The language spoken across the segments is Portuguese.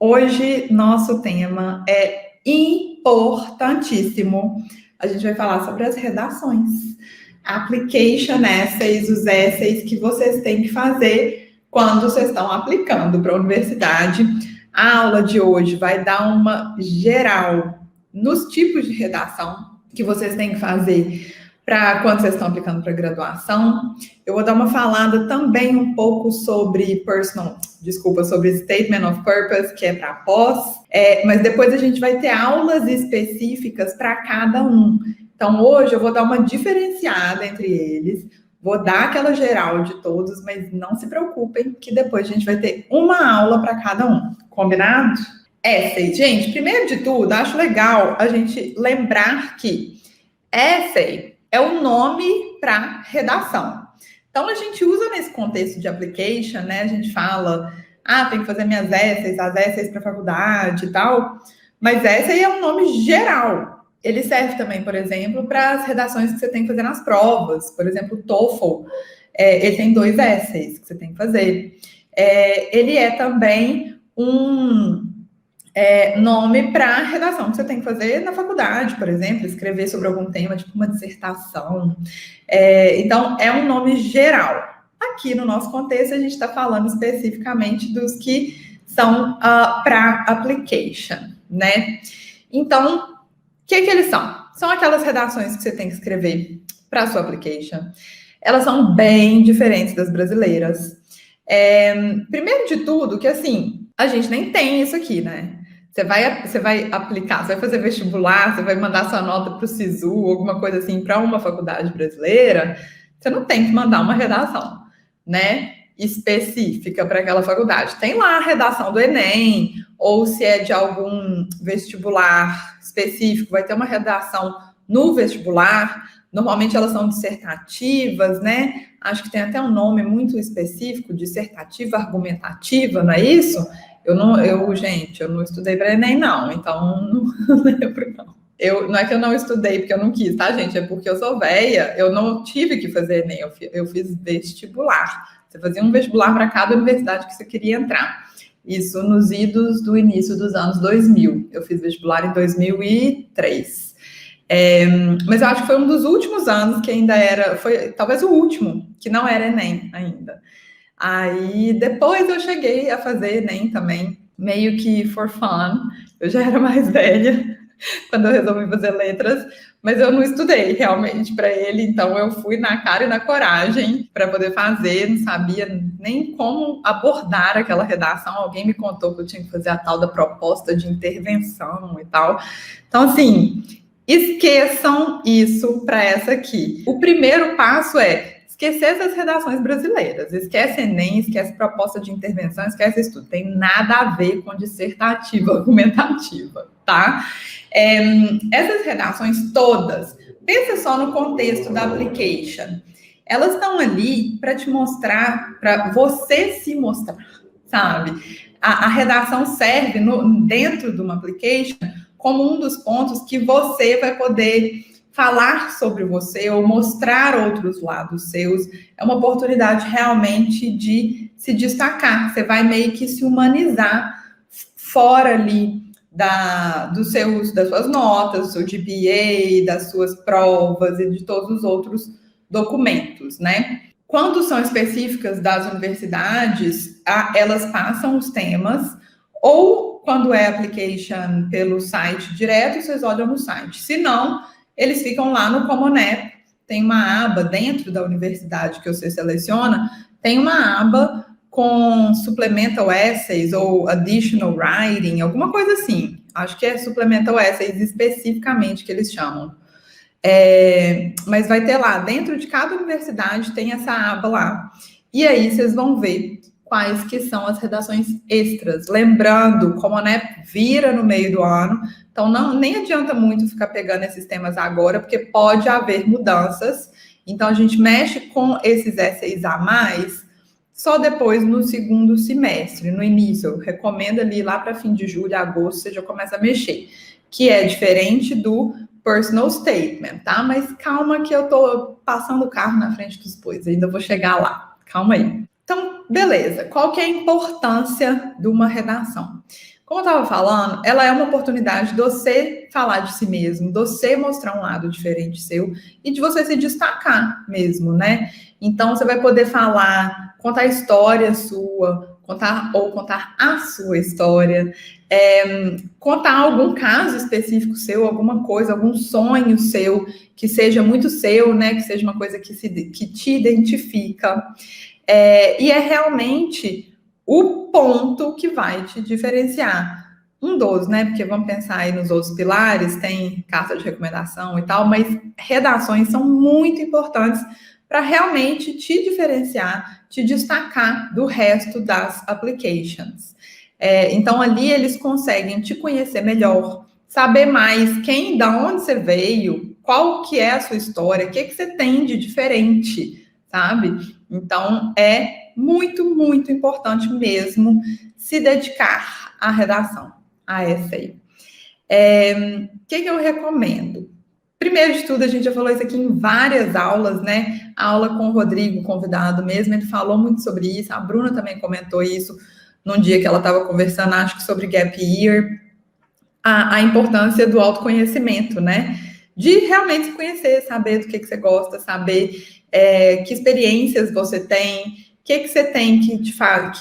Hoje, nosso tema é importantíssimo. A gente vai falar sobre as redações. Application essays, os essays que vocês têm que fazer quando vocês estão aplicando para a universidade. A aula de hoje vai dar uma geral nos tipos de redação que vocês têm que fazer para quando vocês estão aplicando para graduação. Eu vou dar uma falada também um pouco sobre sobre Statement of Purpose, que é para pós, mas depois a gente vai ter aulas específicas para cada um. Então, hoje eu vou dar uma diferenciada entre eles, vou dar aquela geral de todos, mas não se preocupem que depois a gente vai ter uma aula para cada um. Combinado? Essay. Gente, primeiro de tudo, acho legal a gente lembrar que essay é o nome para redação. Então, a gente usa nesse contexto de application, né? A gente fala, tem que fazer minhas essays, as essays para faculdade e tal. Mas essay é um nome geral. Ele serve também, por exemplo, para as redações que você tem que fazer nas provas. Por exemplo, o TOEFL, ele tem 2 essays que você tem que fazer. Ele é também um nome para redação que você tem que fazer na faculdade, por exemplo, escrever sobre algum tema, tipo uma dissertação. Então, é um nome geral. Aqui no nosso contexto, a gente está falando especificamente dos que são para application, né? Então, o que eles são? São aquelas redações que você tem que escrever para a sua application. Elas são bem diferentes das brasileiras. Primeiro de tudo, que assim, a gente nem tem isso aqui, né? Você vai aplicar, você vai fazer vestibular, você vai mandar sua nota para o SISU, alguma coisa assim, para uma faculdade brasileira, você não tem que mandar uma redação, né? Específica para aquela faculdade. Tem lá a redação do Enem, ou se é de algum vestibular específico, vai ter uma redação no vestibular. Normalmente elas são dissertativas, né? Acho que tem até um nome muito específico, dissertativa argumentativa, não é isso? Gente, eu não estudei para Enem, não, então não lembro, não. Não é que eu não estudei porque eu não quis, tá, gente? É porque eu sou velha, eu não tive que fazer Enem, eu fiz vestibular. Você fazia um vestibular para cada universidade que você queria entrar. Isso nos idos do início dos anos 2000. Eu fiz vestibular em 2003. Mas eu acho que foi um dos últimos anos que ainda foi talvez o último, que não era Enem ainda. Aí, depois eu cheguei a fazer Enem também, meio que for fun. Eu já era mais velha quando eu resolvi fazer letras, mas eu não estudei realmente para ele, então eu fui na cara e na coragem para poder fazer, não sabia nem como abordar aquela redação. Alguém me contou que eu tinha que fazer a tal da proposta de intervenção e tal. Então, assim, esqueçam isso para essa aqui. O primeiro passo é esquecer essas redações brasileiras. Esquece Enem, esquece proposta de intervenção, esquece isso tudo. Tem nada a ver com dissertativa, argumentativa, tá? Essas redações todas, pensa só no contexto da application. Elas estão ali para te mostrar, para você se mostrar, sabe? A redação serve dentro de uma application como um dos pontos que você vai poder falar sobre você ou mostrar outros lados seus. É uma oportunidade realmente de se destacar. Você vai meio que se humanizar fora ali das suas notas, do seu GPA, das suas provas e de todos os outros documentos, né? Quando são específicas das universidades, elas passam os temas, ou quando é application pelo site direto, vocês olham no site. Se não, eles ficam lá no Common App. Tem uma aba dentro da universidade que você seleciona, tem uma aba com Supplemental Essays ou Additional Writing, alguma coisa assim. Acho que é Supplemental Essays especificamente que eles chamam. Mas vai ter lá, dentro de cada universidade tem essa aba lá. E aí vocês vão ver quais que são as redações extras. Lembrando, como a Common vira no meio do ano, então nem adianta muito ficar pegando esses temas agora, porque pode haver mudanças. Então a gente mexe com esses essays a mais só depois no segundo semestre, no início. Eu recomendo ali lá para fim de julho, agosto, você já começa a mexer, que é diferente do personal statement, tá? Mas calma que eu tô passando o carro na frente dos bois, ainda vou chegar lá. Calma aí. Então, beleza. Qual que é a importância de uma redação? Como eu estava falando, ela é uma oportunidade de você falar de si mesmo, de você mostrar um lado diferente seu e de você se destacar mesmo, né? Então, você vai poder falar, contar a história sua, contar a sua história, contar algum caso específico seu, alguma coisa, algum sonho seu, que seja muito seu, né? Que seja uma coisa que te identifica. E é realmente o ponto que vai te diferenciar. Um dos, né? Porque vamos pensar aí nos outros pilares, tem carta de recomendação e tal, mas redações são muito importantes para realmente te diferenciar, te destacar do resto das applications. Então, ali eles conseguem te conhecer melhor, saber mais da onde você veio, qual que é a sua história, o que você tem de diferente, sabe? Então, é muito, muito importante mesmo se dedicar à redação, a essay. O que eu recomendo? Primeiro de tudo, a gente já falou isso aqui em várias aulas, né? A aula com o Rodrigo, convidado mesmo, ele falou muito sobre isso. A Bruna também comentou isso num dia que ela estava conversando, acho que sobre gap year, a importância do autoconhecimento, né? De realmente se conhecer, saber do que você gosta, saber que experiências você tem, o que você tem que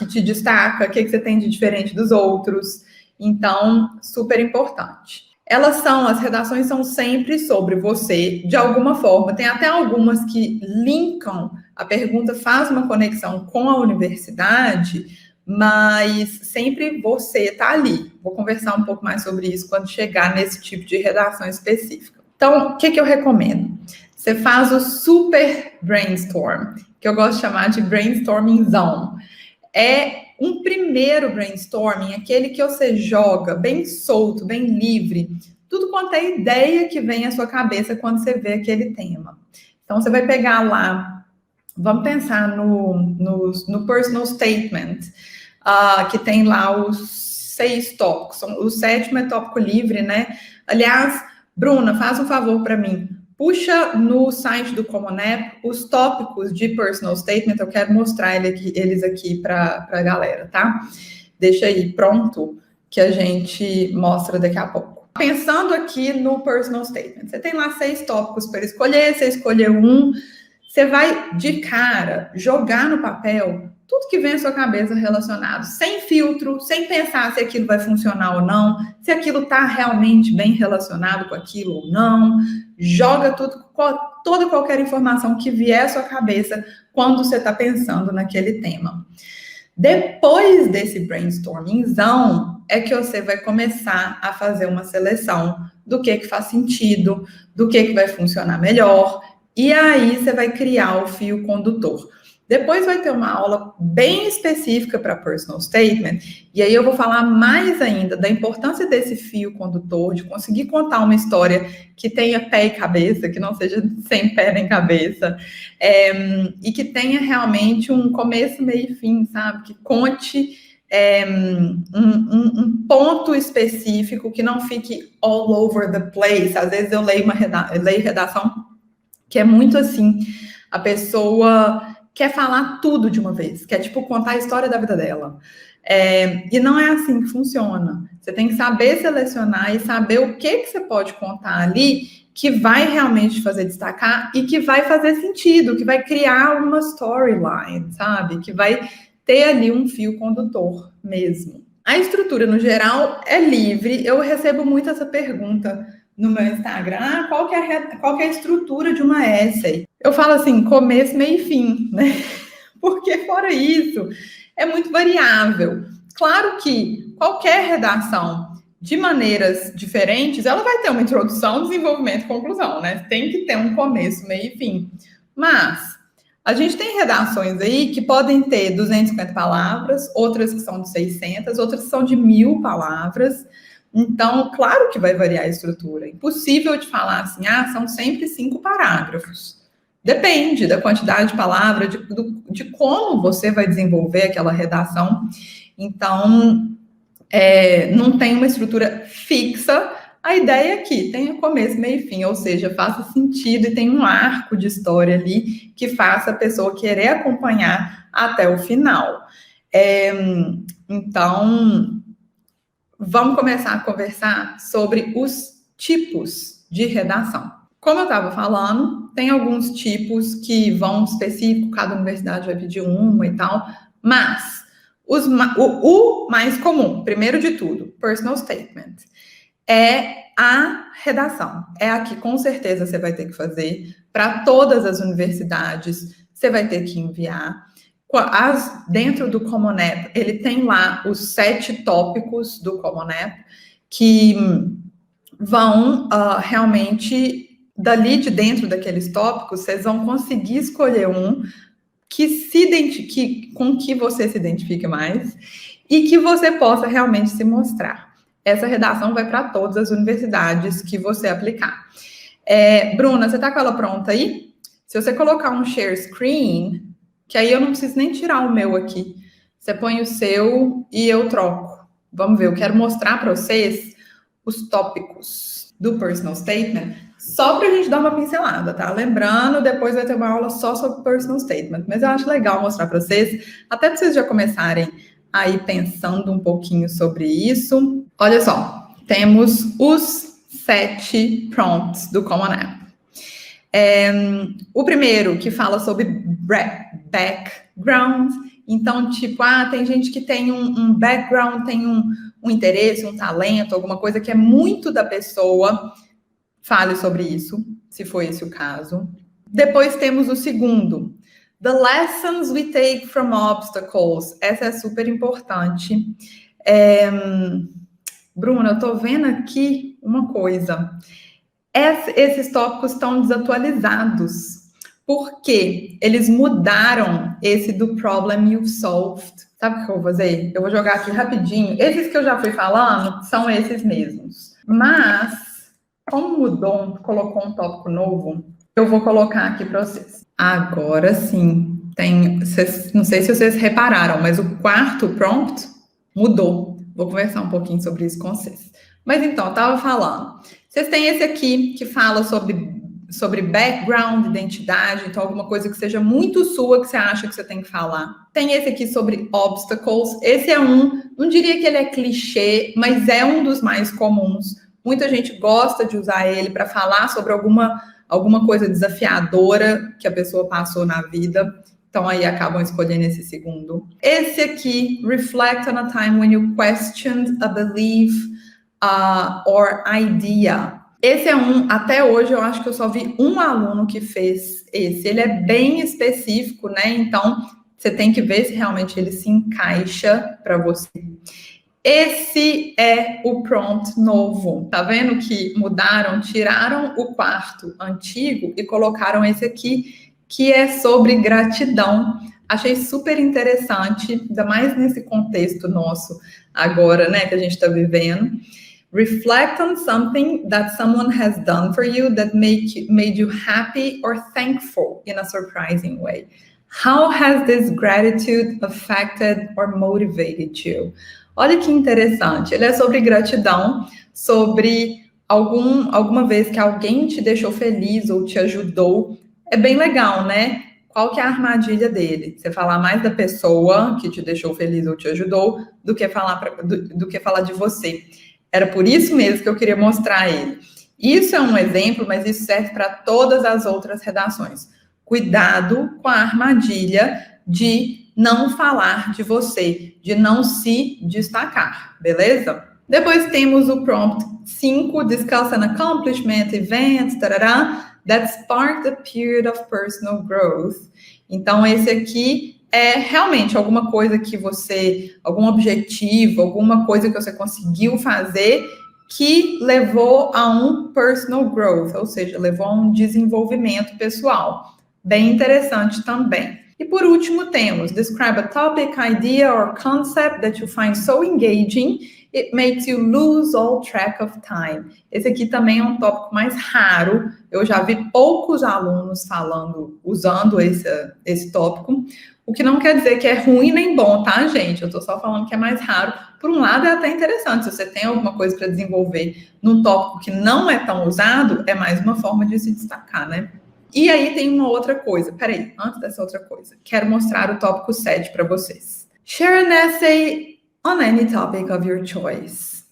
te destaca, o que você tem de diferente dos outros. Então, super importante. As redações são sempre sobre você, de alguma forma. Tem até algumas que linkam, a pergunta faz uma conexão com a universidade, mas sempre você está ali. Vou conversar um pouco mais sobre isso quando chegar nesse tipo de redação específica. Então, o que eu recomendo? Você faz o super brainstorm, que eu gosto de chamar de brainstorming zone. É um primeiro brainstorming, aquele que você joga bem solto, bem livre, tudo quanto é ideia que vem à sua cabeça quando você vê aquele tema. Então, você vai pegar lá, vamos pensar no personal statement, que tem lá os 6 tópicos. O 7º é tópico livre, né? Aliás, Bruna, faz um favor para mim. Puxa no site do Common App os tópicos de personal statement. Eu quero mostrar eles aqui para a galera, tá? Deixa aí pronto que a gente mostra daqui a pouco. Pensando aqui no personal statement, você tem lá 6 tópicos para escolher. Você escolheu um, você vai de cara jogar no papel tudo que vem à sua cabeça relacionado, sem filtro, sem pensar se aquilo vai funcionar ou não, se aquilo está realmente bem relacionado com aquilo ou não. Joga toda qualquer informação que vier à sua cabeça quando você está pensando naquele tema. Depois desse brainstormingzão, é que você vai começar a fazer uma seleção do que faz sentido, do que vai funcionar melhor, e aí você vai criar o fio condutor. Depois vai ter uma aula bem específica para personal statement, e aí eu vou falar mais ainda da importância desse fio condutor, de conseguir contar uma história que tenha pé e cabeça, que não seja sem pé nem cabeça, e que tenha realmente um começo, meio e fim, sabe? Que conte um ponto específico, que não fique all over the place. Às vezes eu leio redação que é muito assim, a pessoa quer falar tudo de uma vez, quer, tipo, contar a história da vida dela. E não é assim que funciona. Você tem que saber selecionar e saber o que você pode contar ali que vai realmente fazer destacar e que vai fazer sentido, que vai criar uma storyline, sabe? Que vai ter ali um fio condutor mesmo. A estrutura, no geral, é livre. Eu recebo muito essa pergunta no meu Instagram, qual que é a estrutura de uma essay? Eu falo assim, começo, meio e fim, né? Porque fora isso, é muito variável. Claro que qualquer redação, de maneiras diferentes, ela vai ter uma introdução, desenvolvimento e conclusão, né? Tem que ter um começo, meio e fim. Mas a gente tem redações aí que podem ter 250 palavras, outras que são de 600, outras que são de 1.000 palavras. Então, claro que vai variar a estrutura. É impossível de falar assim, são sempre 5 parágrafos. Depende da quantidade de palavras, de como você vai desenvolver aquela redação. Então, não tem uma estrutura fixa. A ideia é que tenha começo, meio e fim, ou seja, faça sentido e tenha um arco de história ali que faça a pessoa querer acompanhar até o final. Então, vamos começar a conversar sobre os tipos de redação. Como eu estava falando, tem alguns tipos que vão específico, cada universidade vai pedir uma e tal, mas o mais comum, primeiro de tudo, personal statement, é a redação. É a que com certeza você vai ter que fazer para todas as universidades, você vai ter que enviar. Dentro do Common App, ele tem lá os 7 tópicos do Common App que vão realmente, dali de dentro daqueles tópicos, vocês vão conseguir escolher um com que você se identifique mais e que você possa realmente se mostrar. Essa redação vai para todas as universidades que você aplicar. Bruna, você está com ela pronta aí? Se você colocar um share screen, que aí eu não preciso nem tirar o meu aqui. Você põe o seu e eu troco. Vamos ver, eu quero mostrar para vocês os tópicos do personal statement, só para a gente dar uma pincelada, tá? Lembrando, depois vai ter uma aula só sobre personal statement, mas eu acho legal mostrar para vocês, até para vocês já começarem aí pensando um pouquinho sobre isso. Olha só, temos os 7 prompts do Common App. O primeiro, que fala sobre background. Então, tipo, tem gente que tem um background, tem um interesse, um talento, alguma coisa que é muito da pessoa. Fale sobre isso, se for esse o caso. Depois temos o segundo, the lessons we take from obstacles. Essa é super importante. Bruna, eu tô vendo aqui uma coisa. Esses tópicos estão desatualizados, porque eles mudaram esse do problem you've solved. Sabe o que eu vou fazer? Eu vou jogar aqui rapidinho. Esses que eu já fui falando são esses mesmos. Mas, como mudou, colocou um tópico novo, eu vou colocar aqui para vocês. Agora sim, não sei se vocês repararam, mas o 4º prompt mudou. Vou conversar um pouquinho sobre isso com vocês. Mas então, eu estava falando. Vocês têm esse aqui que fala sobre background, identidade, então alguma coisa que seja muito sua, que você acha que você tem que falar. Tem esse aqui sobre obstacles. Esse é não diria que ele é clichê, mas é um dos mais comuns. Muita gente gosta de usar ele para falar sobre alguma coisa desafiadora que a pessoa passou na vida. Então, aí acabam escolhendo esse segundo. Esse aqui, reflect on a time when you questioned a belief or idea. Esse é até hoje eu acho que eu só vi um aluno que fez esse. Ele é bem específico, né? Então, você tem que ver se realmente ele se encaixa para você. Esse é o prompt novo. Tá vendo que mudaram? Tiraram o 4º antigo e colocaram esse aqui, que é sobre gratidão. Achei super interessante, ainda mais nesse contexto nosso agora, né, que a gente está vivendo. Reflect on something that someone has done for you that made you happy or thankful in a surprising way. How has this gratitude affected or motivated you? Olha que interessante. Ele é sobre gratidão, sobre alguma vez que alguém te deixou feliz ou te ajudou. É bem legal, né? Qual que é a armadilha dele? Você falar mais da pessoa que te deixou feliz ou te ajudou do que falar de você. Era por isso mesmo que eu queria mostrar ele. Isso é um exemplo, mas isso serve para todas as outras redações. Cuidado com a armadilha de não falar de você, de não se destacar, beleza? Depois temos o prompt 5, discuss an accomplishment, events, that sparked a period of personal growth. Então, esse aqui é realmente alguma coisa que algum objetivo, alguma coisa que você conseguiu fazer que levou a um personal growth, ou seja, levou a um desenvolvimento pessoal. Bem interessante também. E por último temos, describe a topic, idea or concept that you find so engaging, it makes you lose all track of time. Esse aqui também é um tópico mais raro. Eu já vi poucos alunos usando esse tópico, o que não quer dizer que é ruim nem bom, tá, gente? Eu tô só falando que é mais raro. Por um lado, é até interessante. Se você tem alguma coisa para desenvolver num tópico que não é tão usado, é mais uma forma de se destacar, né? E aí tem uma outra coisa. Peraí, antes dessa outra coisa. Quero mostrar o tópico 7 para vocês. Share an essay on any topic of your choice.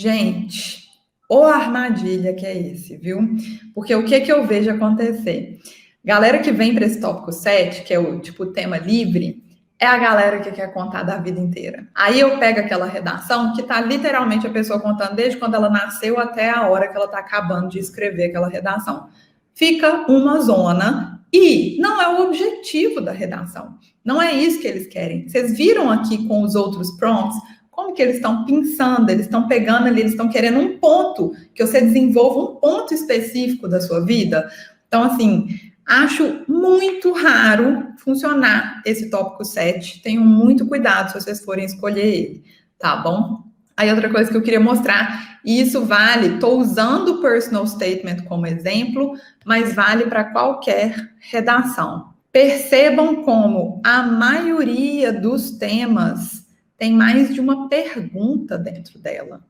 Gente, ou a armadilha que é esse, viu? Porque o que eu vejo acontecer? Galera que vem para esse tópico 7, que é o tipo tema livre, é a galera que quer contar da vida inteira. Aí eu pego aquela redação que tá literalmente a pessoa contando desde quando ela nasceu até a hora que ela tá acabando de escrever aquela redação. Fica uma zona e não é o objetivo da redação. Não é isso que eles querem. Vocês viram aqui com os outros prompts como que eles estão pensando, eles estão pegando ali, eles estão querendo um ponto, que você desenvolva um ponto específico da sua vida. Então, assim, acho muito raro funcionar esse tópico 7. Tenham muito cuidado se vocês forem escolher ele, tá bom? Aí outra coisa que eu queria mostrar, e isso vale, estou usando o personal statement como exemplo, mas vale para qualquer redação. Percebam como a maioria dos temas tem mais de uma pergunta dentro dela,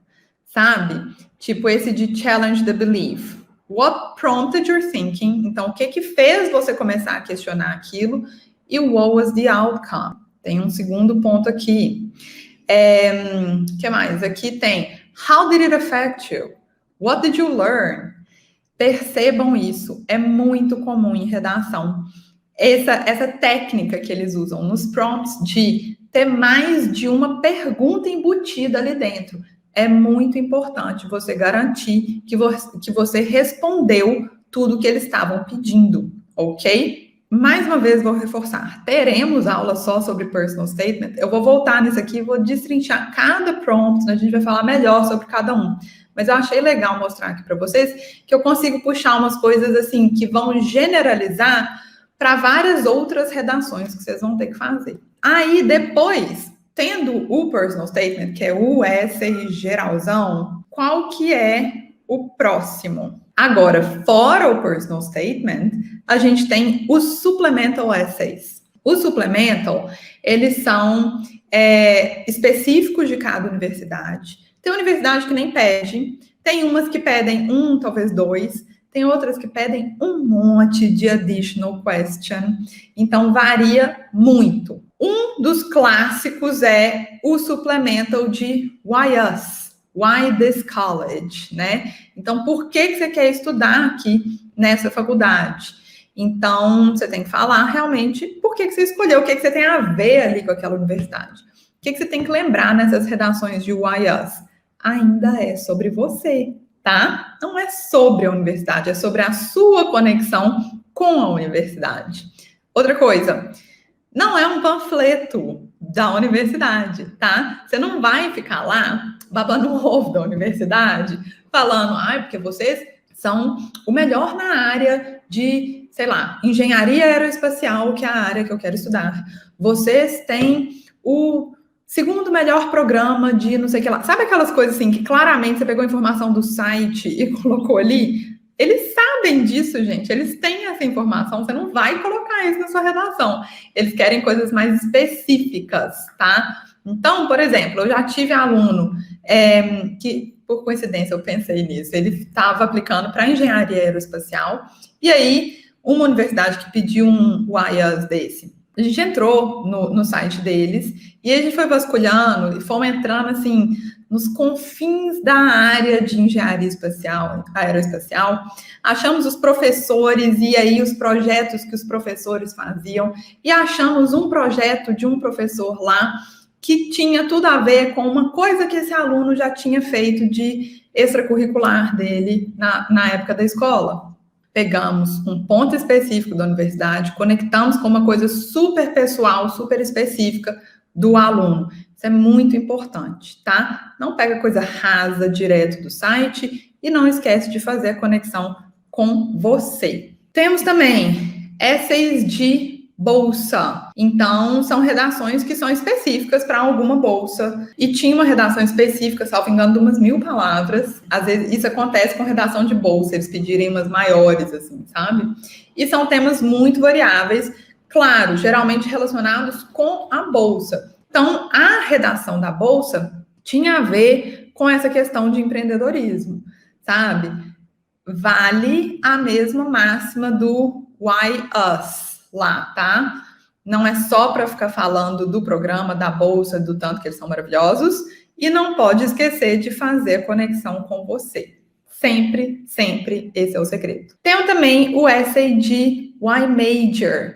sabe? Tipo esse de challenge the belief. What prompted your thinking? Então, o que fez você começar a questionar aquilo? E what was the outcome? Tem um segundo ponto aqui. Que mais? Aqui tem how did it affect you? What did you learn? Percebam isso. É muito comum em redação. Essa técnica que eles usam nos prompts de ter mais de uma pergunta embutida ali dentro. É muito importante você garantir que você respondeu tudo que eles estavam pedindo, ok? Mais uma vez, vou reforçar. Teremos aula só sobre personal statement. Eu vou voltar nisso aqui, vou destrinchar cada prompt, a gente vai falar melhor sobre cada um. Mas eu achei legal mostrar aqui para vocês que eu consigo puxar umas coisas assim que vão generalizar para várias outras redações que vocês vão ter que fazer. Aí, depois, tendo o personal statement, que é o essay geralzão, qual que é o próximo? Agora, fora o personal statement, a gente tem os supplemental essays. Os supplemental, eles são específicos de cada universidade. Tem universidade que nem pede, tem umas que pedem um, talvez dois, tem outras que pedem um monte de additional question, então varia muito. Um dos clássicos é o supplemental de Why Us? Why this college? Né? Então, por que você quer estudar aqui nessa faculdade? Então, você tem que falar realmente por que você escolheu, o que você tem a ver ali com aquela universidade. O que você tem que lembrar nessas redações de Why Us? Ainda é sobre você, tá? Não é sobre a universidade, é sobre a sua conexão com a universidade. Outra coisa, não é um panfleto da universidade, tá? Você não vai ficar lá babando o ovo da universidade, falando, porque vocês são o melhor na área de, sei lá, engenharia aeroespacial, que é a área que eu quero estudar. Vocês têm o segundo melhor programa de não sei o que lá. Sabe aquelas coisas assim que claramente você pegou a informação do site e colocou ali? Eles sabem disso, gente. Eles têm essa informação. Você não vai colocar isso na sua redação. Eles querem coisas mais específicas, tá? Então, por exemplo, eu já tive aluno que, por coincidência, eu pensei nisso. Ele estava aplicando para engenharia aeroespacial e aí uma universidade que pediu um IAS desse. A gente entrou no site deles e a gente foi vasculhando e fomos entrando, assim, nos confins da área de engenharia aeroespacial. Achamos os professores e aí os projetos que os professores faziam e achamos um projeto de um professor lá que tinha tudo a ver com uma coisa que esse aluno já tinha feito de extracurricular dele na época da escola. Pegamos um ponto específico da universidade, conectamos com uma coisa super pessoal, super específica do aluno. Isso é muito importante, tá? Não pega coisa rasa direto do site e não esquece de fazer a conexão com você. Temos também essays de bolsa. Então, são redações que são específicas para alguma bolsa. E tinha uma redação específica, salvo engano, de umas 1000 palavras. Às vezes, isso acontece com redação de bolsa, eles pedirem umas maiores, assim, sabe? E são temas muito variáveis, claro, geralmente relacionados com a bolsa. Então, a redação da bolsa tinha a ver com essa questão de empreendedorismo, sabe? Vale a mesma máxima do Why Us? Lá, tá? Não é só para ficar falando do programa, da bolsa, do tanto que eles são maravilhosos, e não pode esquecer de fazer a conexão com você. Sempre, sempre, esse é o segredo. Tem também o essay de Why Major.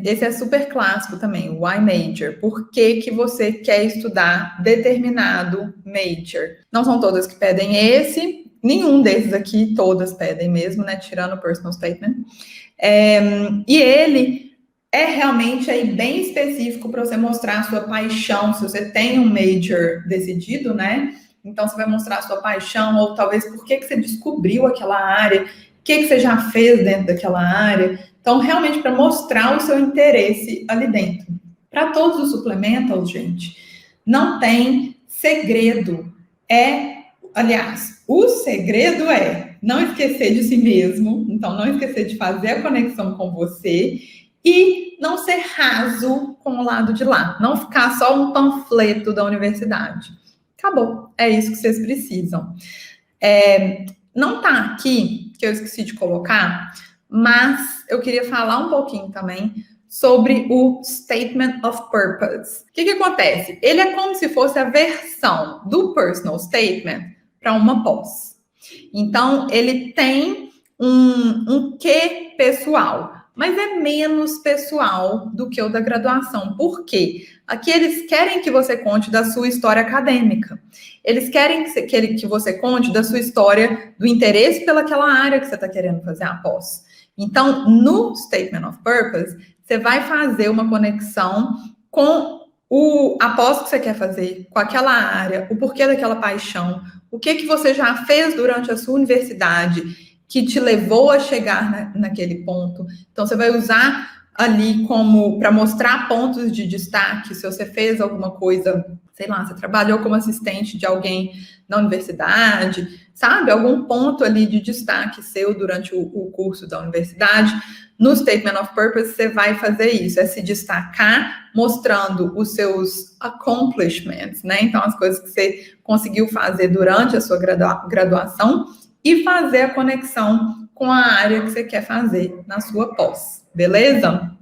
Esse é super clássico também, o Why Major. Por que você quer estudar determinado major? Não são todas que pedem esse, nenhum desses aqui, todas pedem mesmo, né? Tirando o personal statement. E ele é realmente aí bem específico para você mostrar a sua paixão, se você tem um major decidido, né? Então, você vai mostrar a sua paixão, ou talvez por que você descobriu aquela área, o que você já fez dentro daquela área. Então, realmente, para mostrar o seu interesse ali dentro. Para todos os supplementals, gente, não tem segredo. Aliás, o segredo é não esquecer de si mesmo, então não esquecer de fazer a conexão com você e não ser raso com o lado de lá, não ficar só um panfleto da universidade. Acabou, é isso que vocês precisam. Não tá aqui, que eu esqueci de colocar, mas eu queria falar um pouquinho também sobre o Statement of Purpose. O que acontece? Ele é como se fosse a versão do Personal Statement para uma pós. Então, ele tem um quê pessoal, mas é menos pessoal do que o da graduação. Por quê? Aqui eles querem que você conte da sua história acadêmica. Eles querem que você conte da sua história, do interesse pelaquela área que você está querendo fazer a pós. Então, no Statement of Purpose, você vai fazer uma conexão com a pós que você quer fazer, com aquela área, o porquê daquela paixão, o que você já fez durante a sua universidade que te levou a chegar naquele ponto. Então, você vai usar ali como para mostrar pontos de destaque, se você fez alguma coisa, sei lá, você trabalhou como assistente de alguém na universidade, sabe? Algum ponto ali de destaque seu durante o curso da universidade. No Statement of Purpose, você vai fazer isso, é se destacar mostrando os seus accomplishments, né? Então, as coisas que você conseguiu fazer durante a sua graduação e fazer a conexão com a área que você quer fazer na sua pós, beleza?